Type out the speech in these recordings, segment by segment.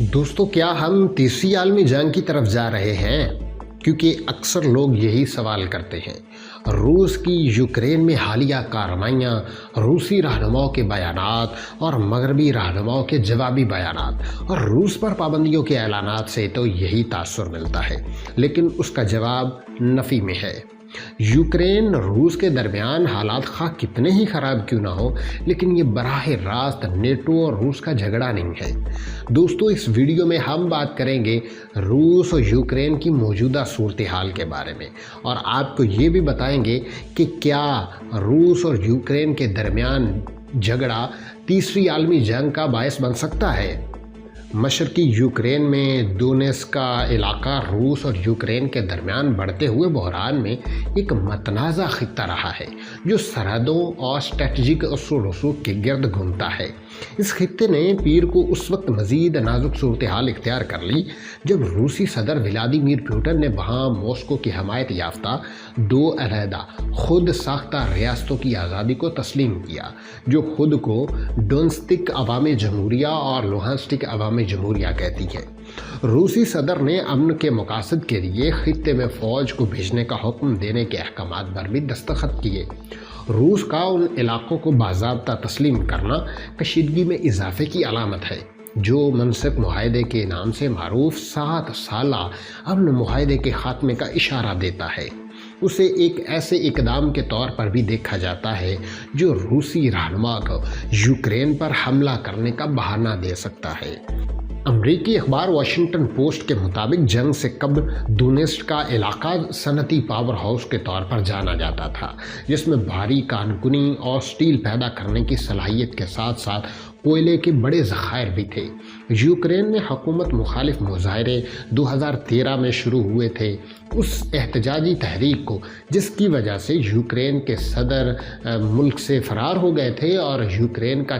दोस्तों, क्या हम तीसरी आलमी जंग की तरफ जा रहे हैं? क्योंकि अक्सर लोग यही सवाल करते हैं। रूस की यूक्रेन में हालिया कार्रवाइयाँ, रूसी रहनुमाओं के बयानात और मगरबी रहनुमाओं के जवाबी बयानात और रूस पर पाबंदियों के ऐलानात से तो यही तासुर मिलता है, लेकिन उसका जवाब नफ़ी में है। यूक्रेन रूस के दरमियान हालात खा कितने ही ख़राब क्यों ना हो, लेकिन ये बराह रास्त नेटो और रूस का झगड़ा नहीं है। दोस्तों, इस वीडियो में हम बात करेंगे रूस और यूक्रेन की मौजूदा सूरत हाल के बारे में, और आपको ये भी बताएंगे कि क्या रूस और यूक्रेन के दरमियान झगड़ा तीसरी आलमी जंग का बायस बन सकता है। मशरकी यूक्रेन में दोनेत्स्क का इलाका रूस और यूक्रेन के दरमियान बढ़ते हुए बहरान में एक मतनाज़ा खित्ता रहा है, जो सरहदों और स्ट्रेटजिक असूल रसूख के गिर्द घूमता है। इस खित्ते ने पीर को उस वक्त मज़ीद नाजुक सूरत हाल इख्तियार कर ली जब रूसी सदर व्लादिमीर पुतिन ने वहाँ मॉस्को की हमायत याफ्ता दो अलहदा खुद साख्ता रियासतों की आज़ादी को तस्लीम किया, जो खुद को डोनेत्स्क अवामी जमहूरिया और लुहांस्क अवामी जमहूरिया कहती है। रूसी सदर ने अमन के मकासद के लिए खित्ते में फ़ौज को भेजने का हुक्म देने के अहकामात पर भी दस्तखत किए। रूस का उन इलाकों को बाज़ाब्ता तस्लीम करना कशीदगी में इजाफे की अलामत है, जो मनसिक मुआहदे के नाम से मारूफ 7 साला अमन मुआहदे के ख़ात्मे का इशारा देता है। उसे एक ऐसे इकदाम के तौर पर भी देखा जाता है जो रूसी रहनुमा को यूक्रेन पर हमला करने का बहाना दे सकता है। अमरीकी अखबार वाशिंगटन पोस्ट के मुताबिक जंग से कबल दोनेत्स्क का इलाका सनती पावर हाउस के तौर पर जाना जाता था, जिसमें भारी कानकुनी और स्टील पैदा करने की सलाहियत के साथ साथ कोयले के बड़े ज़खायर भी थे। यूक्रेन में हुकूमत मुखालिफ मुजाहरे 2013 में शुरू हुए थे। उस एहतजाजी तहरीक को, जिसकी वजह से यूक्रेन के सदर मुल्क से फ़रार हो गए थे और यूक्रेन का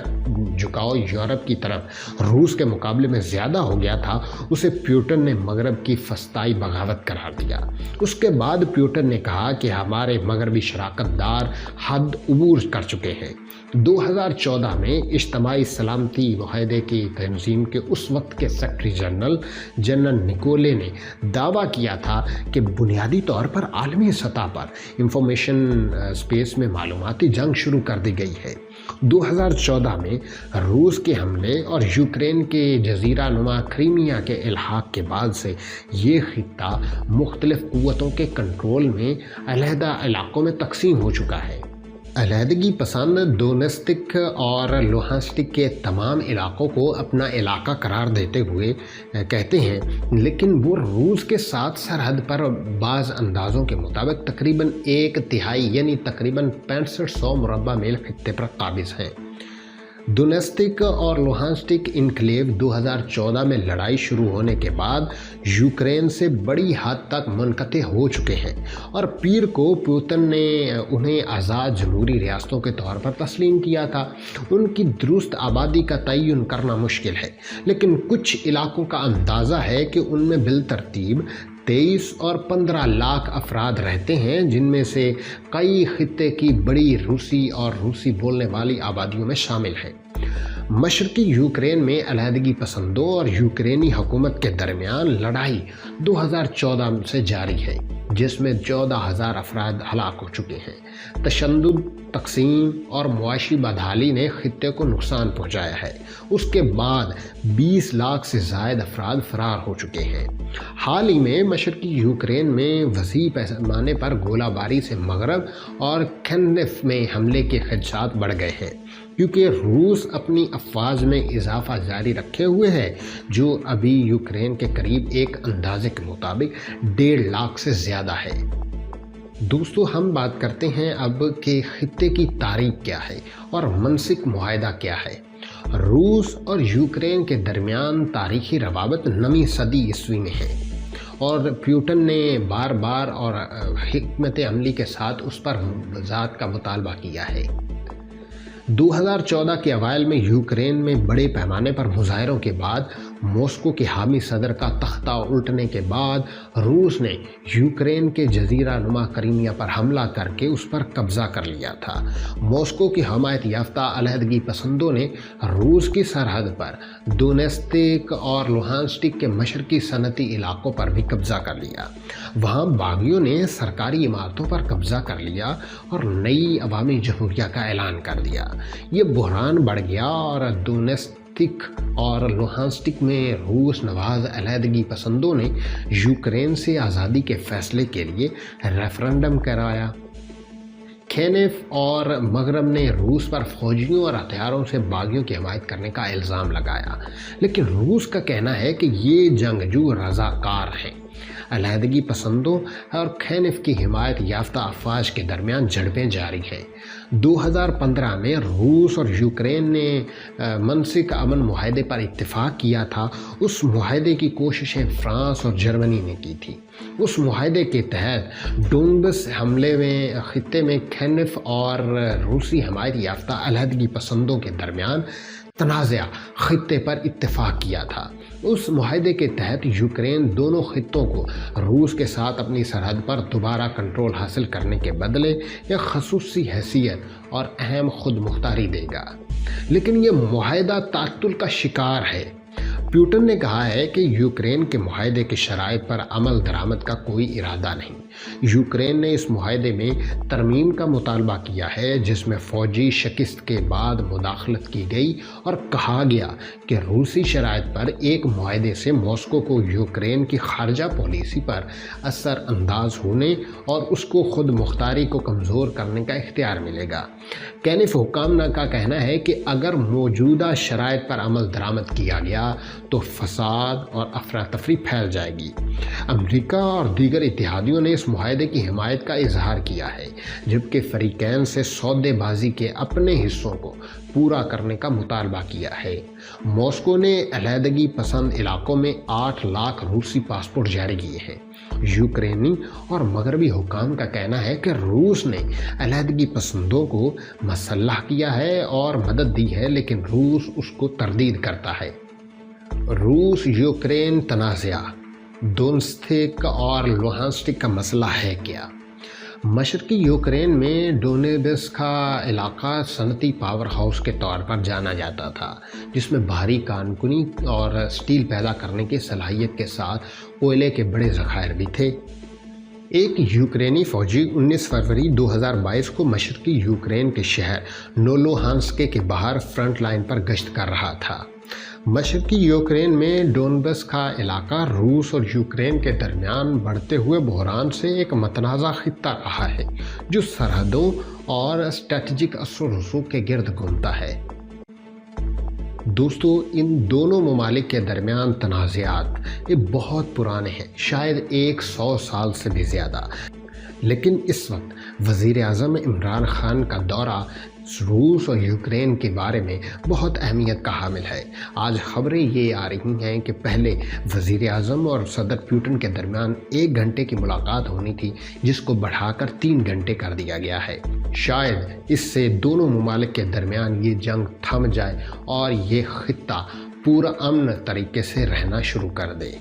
झुकाव यूरोप की तरफ रूस के मुकाबले में ज़्यादा हो गया था, उसे पुतिन ने मगरब की फस्ताई बगावत करार दिया। उसके बाद पुतिन ने कहा कि हमारे मगरबी शराकतदार हद उबूर कर चुके हैं। 2014 में इज्तिमाई सलामती मुआहदे की तंजीम के उस वक्त के सेक्रेटरी जनरल निकोले ने दावा किया था कि बुनियादी तौर पर आलमी सतह पर इंफॉर्मेशन स्पेस में मालूमाती जंग शुरू कर दी गई है। 2014 में रूस के हमले और यूक्रेन के जजीरा नुमा क्रीमिया के इल्हाक के बाद से ये खित्ता मुख्तलिफ क़ुव्वतों के कंट्रोल में अलहदा इलाकों में तकसीम हो चुका है। अलहदगी पसंद दोनेत्स्क और लुहांस्क के तमाम इलाकों को अपना इलाका करार देते हुए कहते हैं, लेकिन वो रूस के साथ सरहद पर बाज़ अंदाज़ों के मुताबिक तकरीबन 1/3 यानी तकरीबन 6500 मुरब्बा मील खित्ते पर काबिज़ हैं। दोनेत्स्क और लुहांस्क इनक्लेव 2014 में लड़ाई शुरू होने के बाद यूक्रेन से बड़ी हद तक मुनक़ते हो चुके हैं और पीर को पुतिन ने उन्हें आज़ाद जमहूरी रियासतों के तौर पर तस्लीम किया था। उनकी दुरुस्त आबादी का तयन करना मुश्किल है, लेकिन कुछ इलाकों का अंदाज़ा है कि उनमें बिलतरतीब 23 और 15 लाख अफराद रहते हैं, जिनमें से कई खित्ते की बड़ी रूसी और रूसी बोलने वाली आबादियों में शामिल हैं। मशरकी यूक्रेन में अलहदगी पसंदों और यूक्रेनी हुकूमत के दरमियान लड़ाई 2014 से जारी है, जिसमें 14,000 अफराद हलाक हो चुके हैं। तशद्दुद, तकसीम और मुआशी बदहाली ने खित्ते को नुकसान पहुँचाया है। उसके बाद 20 लाख से ज़ायद अफराद फरार हो चुके हैं। हाल ही में मशरकी यूक्रेन में वसी पैमाने पर गोलाबारी से मगरब और खंडेफ में हमले के खदशात बढ़ गए हैं, क्योंकि रूस अपनी अफवाज में इजाफा जारी रखे हुए है, जो अभी यूक्रेन के करीब एक अंदाजे के मुताबिक 1.5 लाख से ज़्यादा है। दोस्तों, हम बात करते हैं अब कि खित्ते की तारीख क्या है और मनसिक मुआहदा क्या है। रूस और यूक्रेन के दरमियान तारीखी रवाबत 9वीं सदी ईस्वी में है और पुतिन ने बार बार और हिकमत अमली के साथ उस पर ज़ात का मुतालबा किया है। 2014 के अवाइल में यूक्रेन में बड़े पैमाने पर मुजाहरों के बाद मॉस्को के हामी सदर का तख्ता उल्टने के बाद रूस ने यूक्रेन के जजीरा नुमा क्रीमिया पर हमला करके उस पर कब्जा कर लिया था। मॉस्को की हमायत याफ्ता अलहदगी पसंदों ने रूस की सरहद पर डोनेत्स्क और लुहांस्क के मशरकी सनती इलाकों पर भी कब्जा कर लिया। वहाँ बागियों ने सरकारी इमारतों पर कब्जा कर लिया और नई अवामी जमहूरिया का ऐलान कर दिया। ये बहरान बढ़ गया और डोनेत्स्क और लुहांस्क में रूस नवाज अलहदगी पसंदों ने यूक्रेन से आज़ादी के फैसले के लिए रेफरेंडम कराया। खेनेफ और मगरब ने रूस पर फौजियों और हथियारों से बागियों की हमायत करने का इल्ज़ाम लगाया, लेकिन रूस का कहना है कि ये जंगजू रज़ाकार हैं। अलहदगी पसंदों और खेनेफ की हिमायत याफ्ता अफवाज के दरमियान झड़पें जारी हैं। 2015 में रूस और यूक्रेन ने मनसिक अमन मुआहदे पर इत्तेफाक किया था। उस मुआहदे की कोशिशें फ्रांस और जर्मनी ने की थी। उस मुआहदे के तहत डोनबस हमले में खित्ते में खेनेफ और रूसी हमायत याफ्ता अलहदगी पसंदों के दरमियान तनाज़ा खित्ते पर इत्तेफाक किया था। उस मुआहदे के तहत यूक्रेन दोनों खित्तों को रूस के साथ अपनी सरहद पर दोबारा कंट्रोल हासिल करने के बदले एक खसूसी हैसियत और अहम खुद मुख्तारी देगा, लेकिन ये मुआहदा तातुल का शिकार है। पुतिन ने कहा है कि यूक्रेन के मुआहदे के शराइत पर अमल दरामद का कोई इरादा नहीं। यूक्रेन ने इस मुआहदे में तरमीम का मुतालबा किया है, जिसमें फ़ौजी शिकस्त के बाद मुदाखलत की गई और कहा गया कि रूसी शराइत पर एक मुआहदे से मॉस्को को यूक्रेन की खारजा पॉलिसी पर असर अंदाज होने और उसको खुद मुख्तारी को कमज़ोर करने का इख्तियार मिलेगा। कैनिफ हुक्काम का कहना है कि अगर मौजूदा शराइत पर अमल दरामद किया गया तो फसाद और अफरा तफरी फैल जाएगी। अमेरिका और दीगर इत्तेहादियों ने इस मुआहदे की हिमायत का इजहार किया है, जबकि फरीकैन से सौदेबाजी के अपने हिस्सों को पूरा करने का मुतालबा किया है। मॉस्को ने अलहदगी पसंद इलाकों में 8 लाख रूसी पासपोर्ट जारी किए हैं। यूक्रेनी और मगरबी हुकाम का कहना है कि रूस ने अलहदगी पसंदों को मसल्लह किया है और मदद दी है, लेकिन रूस उसको तरदीद करता है। रूस यूक्रेन तनाज़ा डोनेत्स्क और लुहांस्क का मसला है क्या? मशरकी यूक्रेन में डोनेत्स्क का इलाका सनती पावर हाउस के तौर पर जाना जाता था, जिसमें भारी कानकुनी और स्टील पैदा करने की सलाहियत के साथ कोयले के बड़े ज़खायर भी थे। एक यूक्रेनी फ़ौजी 19 फरवरी 2022 को मशरकी यूक्रेन के शहर नोलोहांस्क के बाहर फ्रंट लाइन पर गश्त कर रहा था। मशरकी यूक्रेन में डोनबस का इलाका रूस और यूक्रेन के दरमियान बढ़ते हुए बहरान से एक मतनाज़ा खित्ता रहा है, जो सरहदों और स्ट्रेटजिक असर रसूख के गिर्द घूमता है। दोस्तों, इन दोनों ममालिक के दरमियान तनाज़ात ये बहुत पुराने हैं, शायद 100 साल से भी ज़्यादा। लेकिन इस वक्त वज़ीर आज़म इमरान खान का दौरा रूस और यूक्रेन के बारे में बहुत अहमियत का हामिल है। आज खबरें ये आ रही हैं कि पहले वज़ीर आज़म और सदर पुतिन के दरमियान 1 घंटे की मुलाकात होनी थी, जिसको बढ़ाकर 3 घंटे कर दिया गया है। शायद इससे दोनों ममालिक के दरमियान ये जंग थम जाए और ये खित्ता पूरा अमन तरीके से रहना शुरू कर दे।